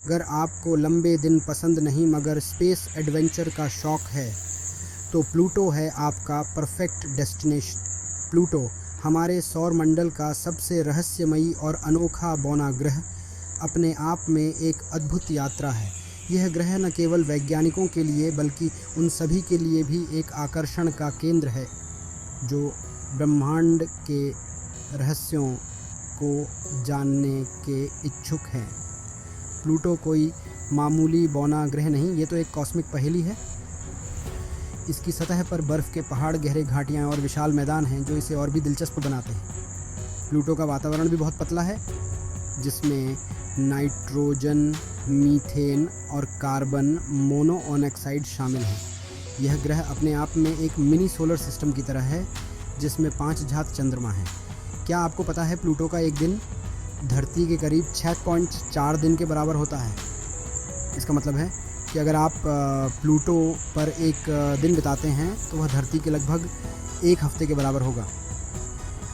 अगर आपको लंबे दिन पसंद नहीं मगर स्पेस एडवेंचर का शौक़ है तो प्लूटो है आपका परफेक्ट डेस्टिनेशन। प्लूटो हमारे सौर मंडल का सबसे रहस्यमयी और अनोखा बौना ग्रह अपने आप में एक अद्भुत यात्रा है। यह ग्रह न केवल वैज्ञानिकों के लिए बल्कि उन सभी के लिए भी एक आकर्षण का केंद्र है जो ब्रह्मांड के रहस्यों को जानने के इच्छुक हैं। प्लूटो कोई मामूली बौना ग्रह नहीं, ये तो एक कॉस्मिक पहेली है। इसकी सतह पर बर्फ़ के पहाड़, गहरे घाटियाँ और विशाल मैदान हैं जो इसे और भी दिलचस्प बनाते हैं। प्लूटो का वातावरण भी बहुत पतला है जिसमें नाइट्रोजन, मीथेन और कार्बन मोनोऑक्साइड शामिल हैं। यह ग्रह अपने आप में एक मिनी सोलर सिस्टम की तरह है जिसमें 5 झात चंद्रमा हैं। क्या आपको पता है प्लूटो का एक दिन धरती के करीब 6.4 दिन के बराबर होता है। इसका मतलब है कि अगर आप प्लूटो पर एक दिन बिताते हैं तो वह धरती के लगभग 1 हफ्ते के बराबर होगा।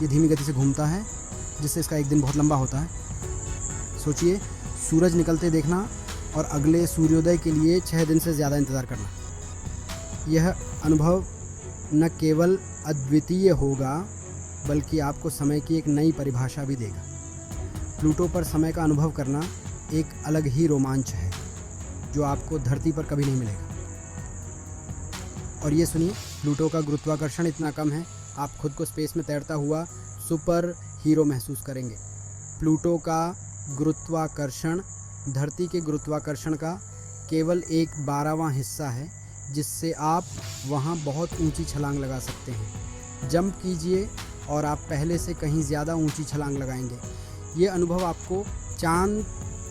ये धीमी गति से घूमता है जिससे इसका एक दिन बहुत लंबा होता है। सोचिए, सूरज निकलते देखना और अगले सूर्योदय के लिए 6 दिन से ज़्यादा इंतज़ार करना। यह अनुभव न केवल अद्वितीय होगा बल्कि आपको समय की एक नई परिभाषा भी देगा। प्लूटो पर समय का अनुभव करना एक अलग ही रोमांच है जो आपको धरती पर कभी नहीं मिलेगा। और ये सुनिए, प्लूटो का गुरुत्वाकर्षण इतना कम है आप खुद को स्पेस में तैरता हुआ सुपर हीरो महसूस करेंगे। प्लूटो का गुरुत्वाकर्षण धरती के गुरुत्वाकर्षण का केवल 1/12वां हिस्सा है जिससे आप वहाँ बहुत ऊंची छलांग लगा सकते हैं। जंप कीजिए और आप पहले से कहीं ज़्यादा ऊंची छलांग लगाएंगे। ये अनुभव आपको चांद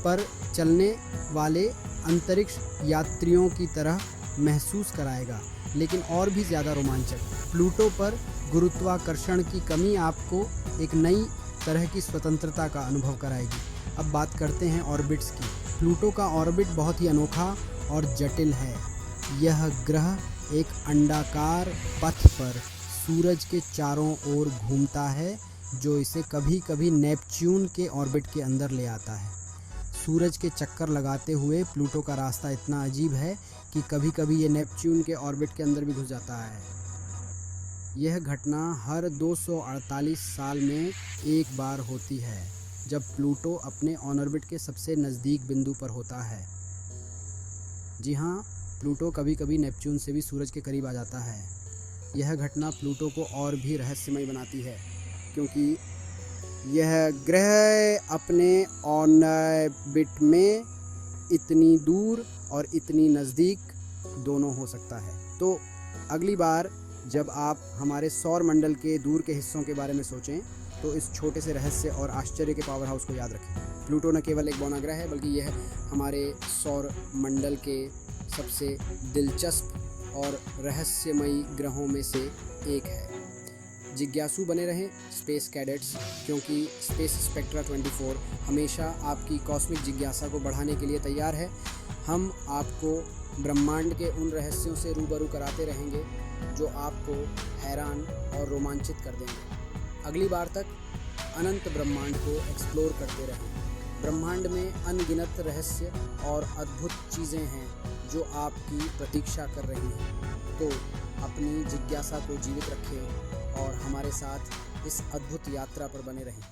पर चलने वाले अंतरिक्ष यात्रियों की तरह महसूस कराएगा, लेकिन और भी ज़्यादा रोमांचक। प्लूटो पर गुरुत्वाकर्षण की कमी आपको एक नई तरह की स्वतंत्रता का अनुभव कराएगी। अब बात करते हैं ऑर्बिट्स की। प्लूटो का ऑर्बिट बहुत ही अनोखा और जटिल है। यह ग्रह एक अंडाकार पथ पर सूरज के चारों ओर घूमता है जो इसे कभी कभी नेपच्यून के ऑर्बिट के अंदर ले आता है। सूरज के चक्कर लगाते हुए प्लूटो का रास्ता इतना अजीब है कि कभी कभी ये नेपच्यून के ऑर्बिट के अंदर भी घुस जाता है। यह घटना हर 248 साल में एक बार होती है जब प्लूटो अपने ऑर्बिट के सबसे नज़दीक बिंदु पर होता है। जी हाँ, प्लूटो कभी कभी नेपच्यून से भी सूरज के करीब आ जाता है। यह घटना प्लूटो को और भी रहस्यमय बनाती है क्योंकि यह ग्रह अपने ऑर्बिट में इतनी दूर और इतनी नज़दीक दोनों हो सकता है। तो अगली बार जब आप हमारे सौर मंडल के दूर के हिस्सों के बारे में सोचें तो इस छोटे से रहस्य और आश्चर्य के पावर हाउस को याद रखें। प्लूटो न केवल एक बौना ग्रह है बल्कि यह हमारे सौर मंडल के सबसे दिलचस्प और रहस्यमयी ग्रहों में से एक है। जिज्ञासु बने रहें स्पेस कैडेट्स, क्योंकि स्पेस स्पेक्ट्रा 24 हमेशा आपकी कॉस्मिक जिज्ञासा को बढ़ाने के लिए तैयार है। हम आपको ब्रह्मांड के उन रहस्यों से रूबरू कराते रहेंगे जो आपको हैरान और रोमांचित कर देंगे। अगली बार तक अनंत ब्रह्मांड को एक्सप्लोर करते रहें। ब्रह्मांड में अनगिनत रहस्य और अद्भुत चीज़ें हैं जो आपकी प्रतीक्षा कर रही हैं। तो अपनी जिज्ञासा को जीवित रखें और हमारे साथ इस अद्भुत यात्रा पर बने रहें।